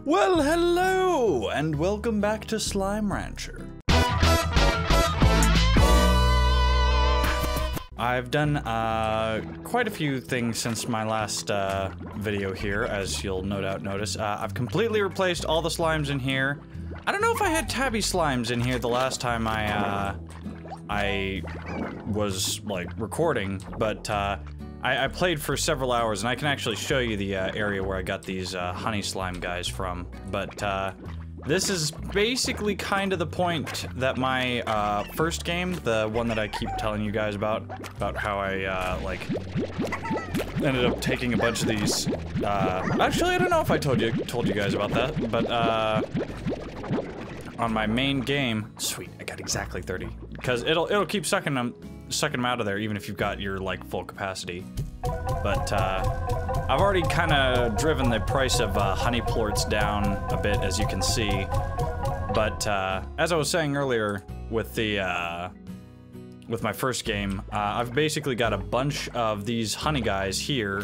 Well, hello, and welcome back to Slime Rancher. I've done quite a few things since my last video here, as you'll no doubt notice. I've completely replaced all the slimes in here. I don't know if I had tabby slimes in here the last time I was, like, recording, but I played for several hours, and I can actually show you the area where I got these honey slime guys from. But this is basically kind of the point that my first game, the one that I keep telling you guys about how I like ended up taking a bunch of these. Actually, I don't know if I told you guys about that, but on my main game, sweet, I got exactly 30, because it'll keep sucking them out of there even if you've got your like full capacity. But I've already kind of driven the price of honey plorts down a bit, as you can see. But as I was saying earlier with the with my first game, I've basically got a bunch of these honey guys here,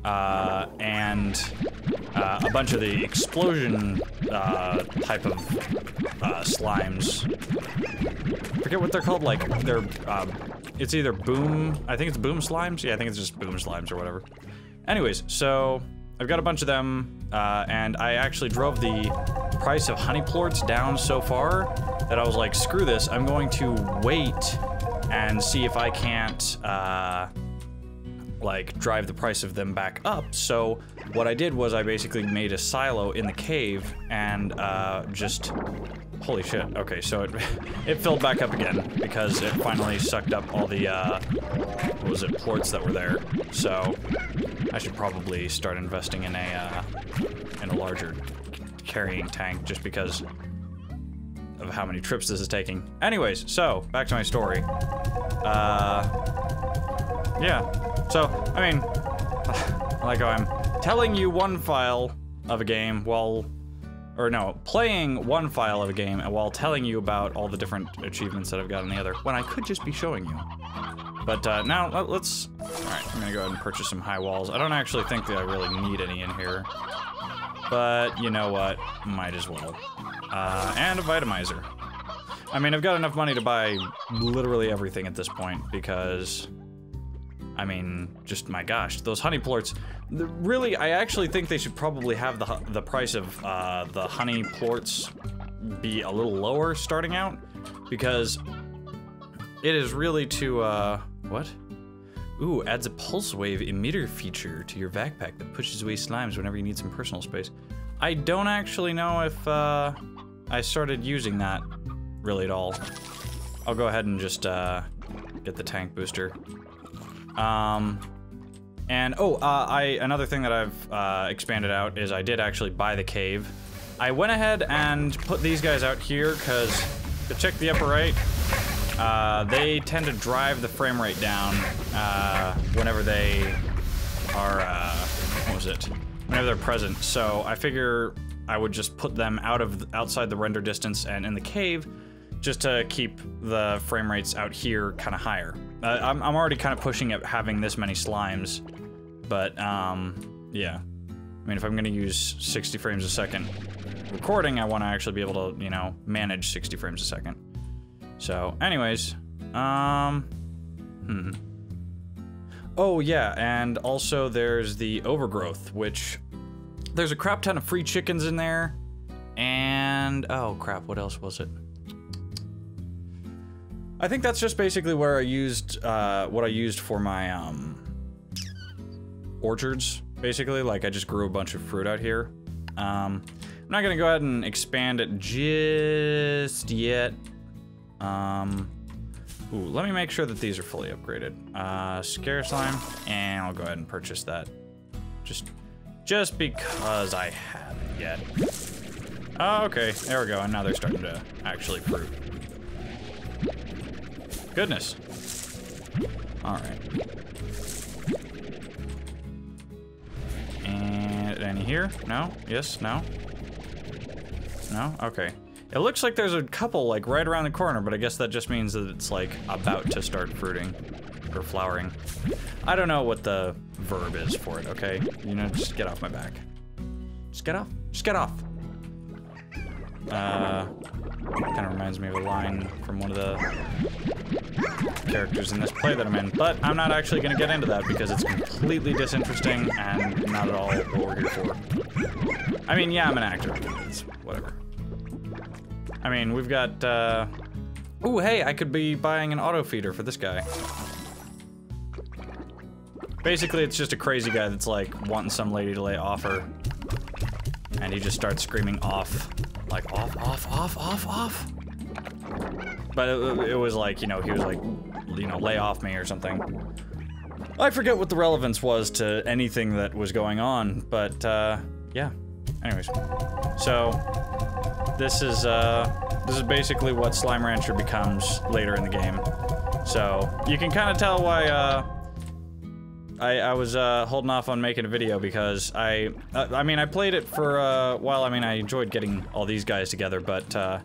and a bunch of the explosion type of slimes. I forget what they're called, like, they're, it's either boom, I think it's boom slimes? Yeah, I think it's just boom slimes or whatever. Anyways, so I've got a bunch of them, and I actually drove the price of honey plorts down so far that I was like, screw this, I'm going to wait and see if I can't, like, drive the price of them back up. So what I did was I basically made a silo in the cave and just, holy shit, okay, so it filled back up again because it finally sucked up all the what was it, plorts that were there. So I should probably start investing in a larger carrying tank just because of how many trips this is taking. Anyways, so back to my story. Yeah. So, I mean, like I'm telling you one file of a game while, or no, playing one file of a game while telling you about all the different achievements that I've got on the other, when I could just be showing you. But now, let's, alright, I'm gonna go ahead and purchase some high walls. I don't actually think that I really need any in here, but you know what, might as well. And a vitamizer. I mean, I've got enough money to buy literally everything at this point because, I mean, just my gosh, those honey plorts. Really, I actually think they should probably have the price of the honey plorts be a little lower starting out, because it is really to, what? Ooh, adds a pulse wave emitter feature to your backpack that pushes away slimes whenever you need some personal space. I don't actually know if I started using that really at all. I'll go ahead and just get the tank booster. And another thing that I've expanded out is I did actually buy the cave. I went ahead and put these guys out here because, to check the upper right, they tend to drive the frame rate down whenever they are, whenever they're present. So I figure I would just put them outside the render distance and in the cave, just to keep the frame rates out here kind of higher. I'm already kind of pushing at having this many slimes, but yeah. I mean, if I'm gonna use 60 frames a second recording, I want to actually be able to, you know, manage 60 frames a second. So, anyways, oh yeah, and also there's the overgrowth, which there's a crap ton of free chickens in there, and oh crap, what else was it? I think that's just basically where I used, what I used for my, orchards, basically. Like, I just grew a bunch of fruit out here. I'm not gonna go ahead and expand it just yet. Ooh, let me make sure that these are fully upgraded. Scare slime, and I'll go ahead and purchase that. Just because I haven't yet. Oh, okay, there we go, and now they're starting to actually fruit. Goodness. Alright. And any here? No? Yes? No? No? Okay. It looks like there's a couple, like, right around the corner, but I guess that just means that it's, like, about to start fruiting. Or flowering. I don't know what the verb is for it, okay? You know, just get off my back. Just get off. Just get off. Kind of reminds me of a line from one of the characters in this play that I'm in, but I'm not actually going to get into that because it's completely disinteresting and not at all what we're here for. I mean, yeah, I'm an actor. It's whatever. I mean, we've got, ooh, hey, I could be buying an auto feeder for this guy. Basically, it's just a crazy guy that's like wanting some lady to lay off her. And he just starts screaming off. Like, off, off, off, off, off. But it was like, you know, he was like, you know, lay off me or something. I forget what the relevance was to anything that was going on, but, yeah. Anyways. So, this is basically what Slime Rancher becomes later in the game. So, you can kind of tell why, I was holding off on making a video because I mean, I played it for a while. I mean, I enjoyed getting all these guys together, but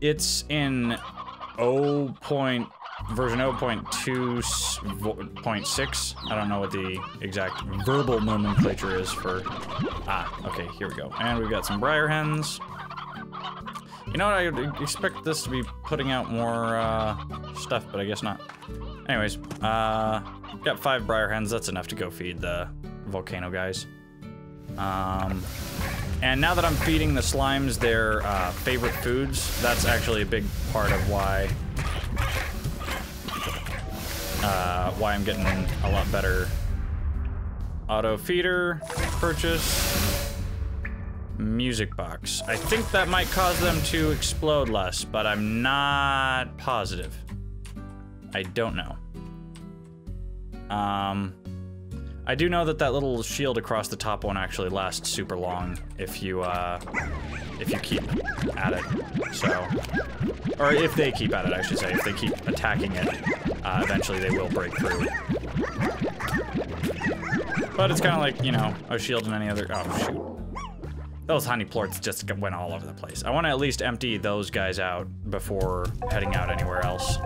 it's in version 0.2.6. I don't know what the exact verbal nomenclature is for. Okay, here we go. And we've got some briar hens. You know what? I would expect this to be putting out more stuff, but I guess not. Anyways, got 5 briar hens. That's enough to go feed the volcano guys. And now that I'm feeding the slimes their favorite foods, that's actually a big part of why I'm getting a lot better. Auto feeder, purchase, music box. I think that might cause them to explode less, but I'm not positive. I don't know. I do know that little shield across the top one actually lasts super long if you keep at it. So, or if they keep at it, I should say. If they keep attacking it, eventually they will break through. But it's kind of like, you know, a shield in any other. Oh shoot! Those honey plorts just went all over the place. I want to at least empty those guys out before heading out anywhere else.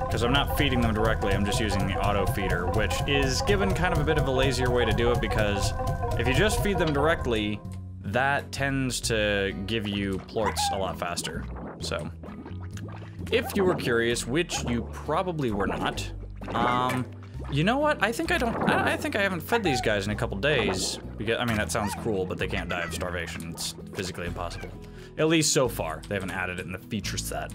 Because I'm not feeding them directly, I'm just using the auto feeder, which is given kind of a bit of a lazier way to do it because if you just feed them directly, that tends to give you plorts a lot faster. So, if you were curious, which you probably were not, you know what? I think I haven't fed these guys in a couple days. Because, I mean, that sounds cruel, but they can't die of starvation. It's physically impossible. At least so far. They haven't added it in the feature set.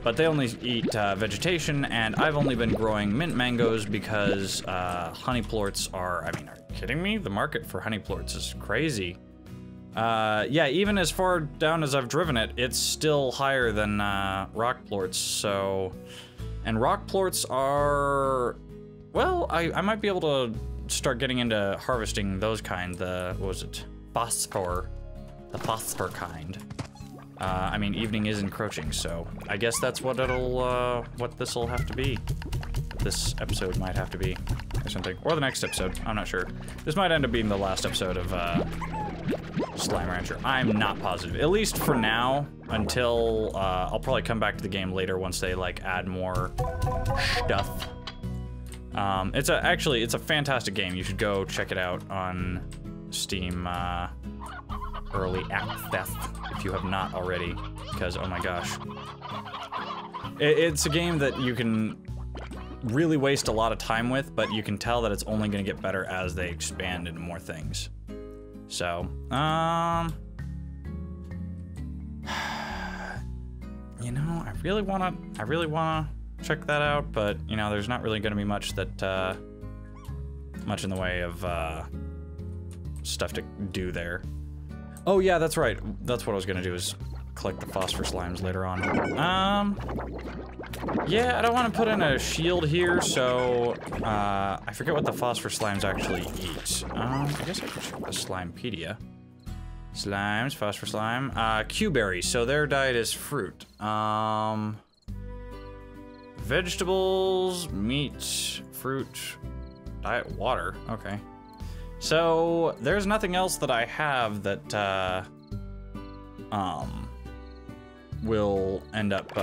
But they only eat vegetation, and I've only been growing mint mangoes because honey plorts are, I mean, are you kidding me? The market for honey plorts is crazy. Yeah, even as far down as I've driven it, it's still higher than rock plorts, so... And rock plorts are... Well, I might be able to start getting into harvesting those kind, what was it? Phosphor. The phosphor kind. I mean, evening is encroaching, so I guess that's what what this'll have to be. This episode might have to be, or something. Or the next episode, I'm not sure. This might end up being the last episode of, Slime Rancher. I'm not positive. At least for now, until, I'll probably come back to the game later once they, like, add more stuff. Actually, it's a fantastic game. You should go check it out on Steam, Early Access, if you have not already, because, oh my gosh. It's a game that you can really waste a lot of time with, but you can tell that it's only going to get better as they expand into more things. So, you know, I really wanna check that out, but, you know, there's not really going to be much that, much in the way of, stuff to do there. Oh yeah, that's right. That's what I was gonna do, is collect the phosphor slimes later on. Yeah, I don't want to put in a shield here, so I forget what the phosphor slimes actually eat. I guess I could check the Slimepedia. Slimes, phosphor slime, Q-berries. So their diet is fruit. Vegetables, meat, fruit, diet, water. Okay. So, there's nothing else that I have that, will end up,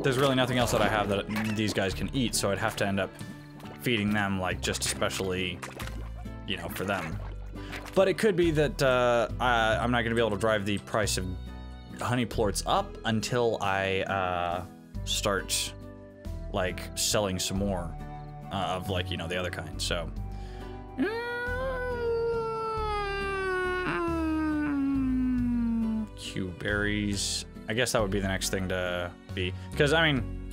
there's really nothing else that I have that these guys can eat, so I'd have to end up feeding them, like, just especially you know, for them. But it could be that I'm not gonna be able to drive the price of honey plorts up until I start like selling some more of like, you know, the other kind. So Q berries. I guess that would be the next thing to be, because I mean,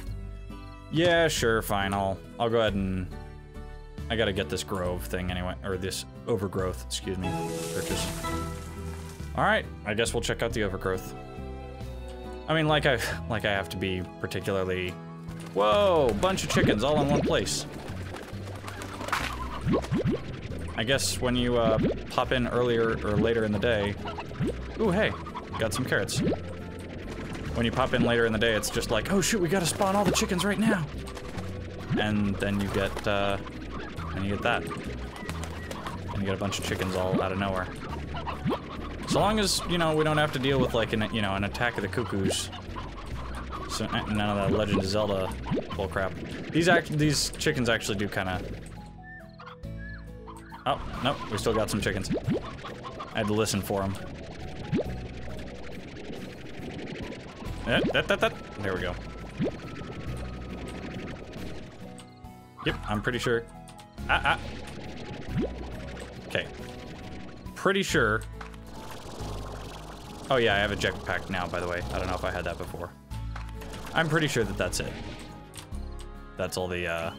yeah, sure, fine. I'll go ahead and I gotta get this grove thing anyway, or this overgrowth, excuse me, purchase. All right, I guess we'll check out the overgrowth. I mean, like I have to be particularly. Whoa, bunch of chickens all in one place. I guess when you pop in earlier or later in the day. Ooh, hey, got some carrots. When you pop in later in the day, it's just like, oh shoot, we gotta spawn all the chickens right now. And then you get that. And you get a bunch of chickens all out of nowhere. So long as, you know, we don't have to deal with like an attack of the cuckoos. So none of that Legend of Zelda bullcrap. These chickens actually do kind of. Oh nope, we still got some chickens. I had to listen for them. There we go. Yep, I'm pretty sure. Okay. Pretty sure. Oh yeah, I have a jetpack now, by the way. I don't know if I had that before. I'm pretty sure that that's it. That's all the,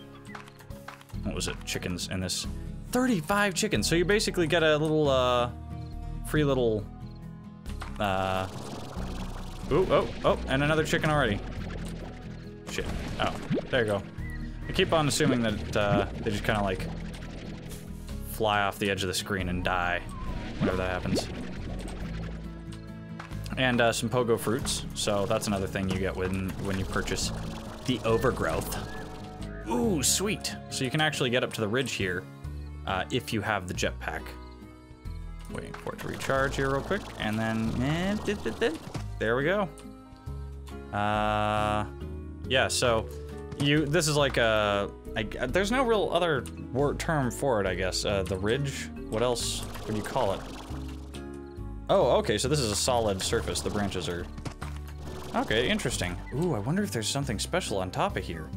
what was it? Chickens in this. 35 chickens. So you basically get a little, free little, oh, and another chicken already. Shit. Oh, there you go. I keep on assuming that, they just kind of like fly off the edge of the screen and die whenever that happens. And some pogo fruits, so that's another thing you get when you purchase the overgrowth. Ooh, sweet! So you can actually get up to the ridge here if you have the jetpack. Waiting for it to recharge here real quick, and then there we go. Yeah, so this is like there's no real other term for it, I guess. The ridge. What else would you call it? Oh, okay, so this is a solid surface. The branches are... Okay, interesting. Ooh, I wonder if there's something special on top of here.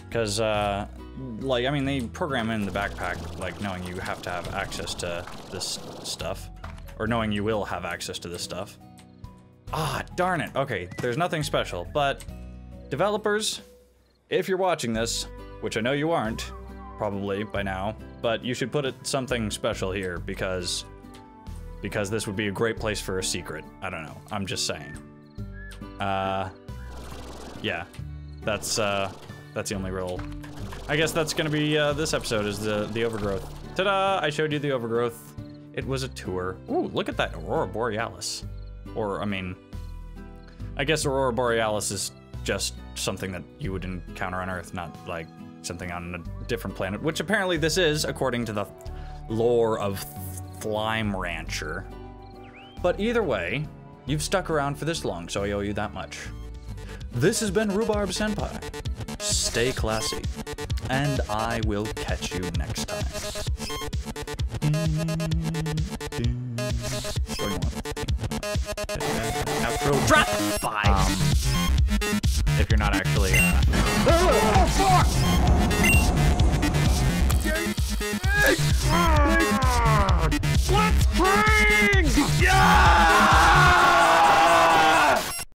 Because, like, I mean, they program in the backpack, like, knowing you have to have access to this stuff. Or knowing you will have access to this stuff. Ah, darn it. Okay, there's nothing special. But, developers, if you're watching this, which I know you aren't, probably by now, but you should put something special here, because this would be a great place for a secret. I don't know. I'm just saying. Yeah. That's the only real... I guess that's gonna be, this episode is the overgrowth. Ta-da! I showed you the overgrowth. It was a tour. Ooh, look at that Aurora Borealis. Or, I mean... I guess Aurora Borealis is just something that you would encounter on Earth, not, like, something on a different planet. Which apparently this is, according to the lore of Slime Rancher. But either way, you've stuck around for this long, so I owe you that much. This has been Rhubarb Senpai. Stay classy, and I will catch you next time. Outro drop 5.